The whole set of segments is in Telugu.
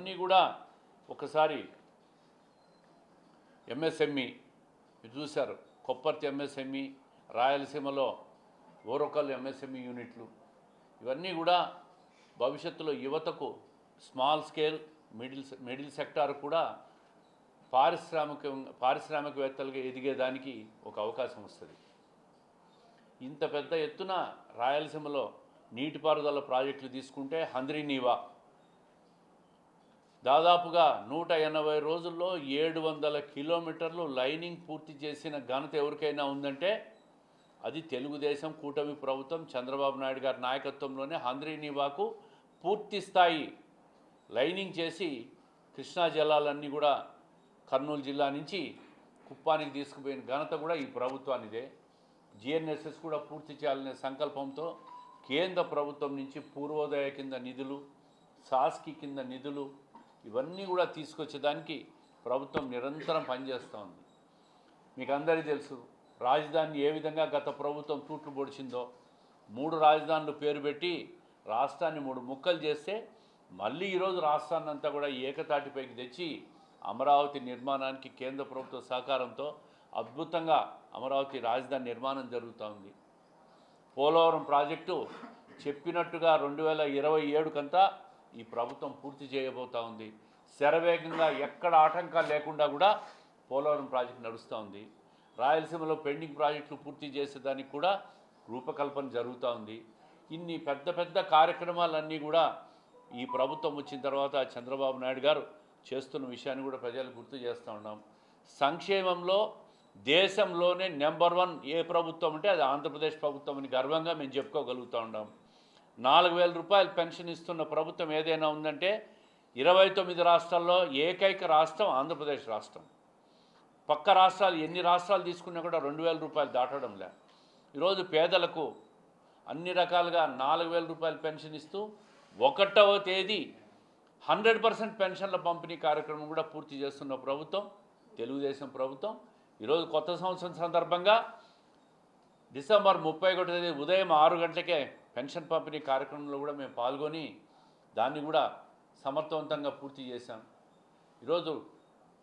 ఇవన్నీ కూడా ఒకసారి ఎంఎస్ఎంఈ చూశారు, కొప్పర్తి ఎంఎస్ఎంఈ, రాయలసీమలో ఓరకల్ ఎంఎస్ఎంఈ యూనిట్లు, ఇవన్నీ కూడా భవిష్యత్తులో యువతకు స్మాల్ స్కేల్ మిడిల్ సెక్టార్ కూడా పారిశ్రామికవేత్తలుగా ఎదిగేదానికి ఒక అవకాశం వస్తుంది. ఇంత పెద్ద ఎత్తున రాయలసీమలో నీటిపారుదల ప్రాజెక్టులు తీసుకుంటే హంద్రీనీవా దాదాపుగా 180 రోజుల్లో 700 కిలోమీటర్లు లైనింగ్ పూర్తి చేసిన ఘనత ఎవరికైనా ఉందంటే అది తెలుగుదేశం కూటమి ప్రభుత్వం చంద్రబాబు నాయుడు గారి నాయకత్వంలోనే హంద్రీనీవాకు పూర్తి స్థాయి లైనింగ్ చేసి కృష్ణా జలాలన్నీ కూడా కర్నూలు జిల్లా నుంచి కుప్పానికి తీసుకుపోయిన ఘనత కూడా ఈ ప్రభుత్వానిదే. జిఎన్ఎస్ఎస్ కూడా పూర్తి చేయాలనే సంకల్పంతో కేంద్ర ప్రభుత్వం నుంచి పూర్వోదయ కింద నిధులు, సాస్కి కింద నిధులు ఇవన్నీ కూడా తీసుకొచ్చేదానికి ప్రభుత్వం నిరంతరం పనిచేస్తూ ఉంది. మీకు అందరికీ తెలుసు, రాజధానిని ఏ విధంగా గత ప్రభుత్వం తూట్లు పొడిచిందో. 3 రాజధానులు పేరు పెట్టి రాష్ట్రాన్ని 3 ముక్కలు చేస్తే మళ్ళీ ఈరోజు రాష్ట్రాన్ని అంతా కూడా ఏకతాటిపైకి తెచ్చి అమరావతి నిర్మాణానికి కేంద్ర ప్రభుత్వ సహకారంతో అద్భుతంగా అమరావతి రాజధాని నిర్మాణం జరుగుతూ ఉంది. పోలవరం ప్రాజెక్టు చెప్పినట్టుగా 2027 కంతా ఈ ప్రభుత్వం పూర్తి చేయబోతూ ఉంది. శరవేగంగా ఎక్కడ ఆటంకాలు లేకుండా కూడా పోలవరం ప్రాజెక్టు నడుస్తూ ఉంది. రాయలసీమలో పెండింగ్ ప్రాజెక్టులు పూర్తి చేసేదానికి కూడా రూపకల్పన జరుగుతూ ఉంది. ఇన్ని పెద్ద పెద్ద కార్యక్రమాలన్నీ కూడా ఈ ప్రభుత్వం వచ్చిన తర్వాత చంద్రబాబు నాయుడు గారు చేస్తున్న విషయాన్ని కూడా ప్రజలకు గుర్తు చేస్తూ ఉన్నాం. సంక్షేమంలో దేశంలోనే నెంబర్ 1 ఏ ప్రభుత్వం అంటే అది ఆంధ్రప్రదేశ్ ప్రభుత్వం అని గర్వంగా మేము చెప్పుకోగలుగుతూ ఉన్నాం. 4000 రూపాయలు పెన్షన్ ఇస్తున్న ప్రభుత్వం ఏదైనా ఉందంటే 29 రాష్ట్రాల్లో ఏకైక రాష్ట్రం ఆంధ్రప్రదేశ్ రాష్ట్రం. పక్క రాష్ట్రాలు ఎన్ని రాష్ట్రాలు తీసుకున్నా కూడా 2000 రూపాయలు దాటడం లే. ఈరోజు పేదలకు అన్ని రకాలుగా 4000 రూపాయలు పెన్షన్ ఇస్తూ 1వ తేదీ 100% పెన్షన్ల పంపిణీ కార్యక్రమం కూడా పూర్తి చేస్తున్న ప్రభుత్వం తెలుగుదేశం ప్రభుత్వం. ఈరోజు కొత్త సంవత్సరం సందర్భంగా డిసెంబర్ 31వ తేదీ ఉదయం 6 గంటలకే పెన్షన్ పంపిణీ కార్యక్రమంలో కూడా మేము పాల్గొని దాన్ని కూడా సమర్థవంతంగా పూర్తి చేశాం. ఈరోజు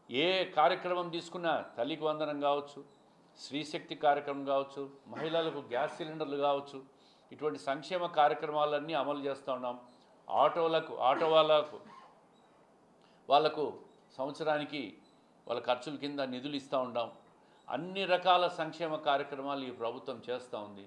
ఏ కార్యక్రమం తీసుకున్నా తల్లికి వందనం కావచ్చు, శ్రీశక్తి కార్యక్రమం కావచ్చు, మహిళలకు గ్యాస్ సిలిండర్లు కావచ్చు, ఇటువంటి సంక్షేమ కార్యక్రమాలన్నీ అమలు చేస్తూ ఉన్నాం. ఆటో వాళ్ళకు సంవత్సరానికి వాళ్ళ ఖర్చుల కింద నిధులు ఇస్తూ ఉన్నాం. అన్ని రకాల సంక్షేమ కార్యక్రమాలు ఈ ప్రభుత్వం చేస్తూ ఉంది.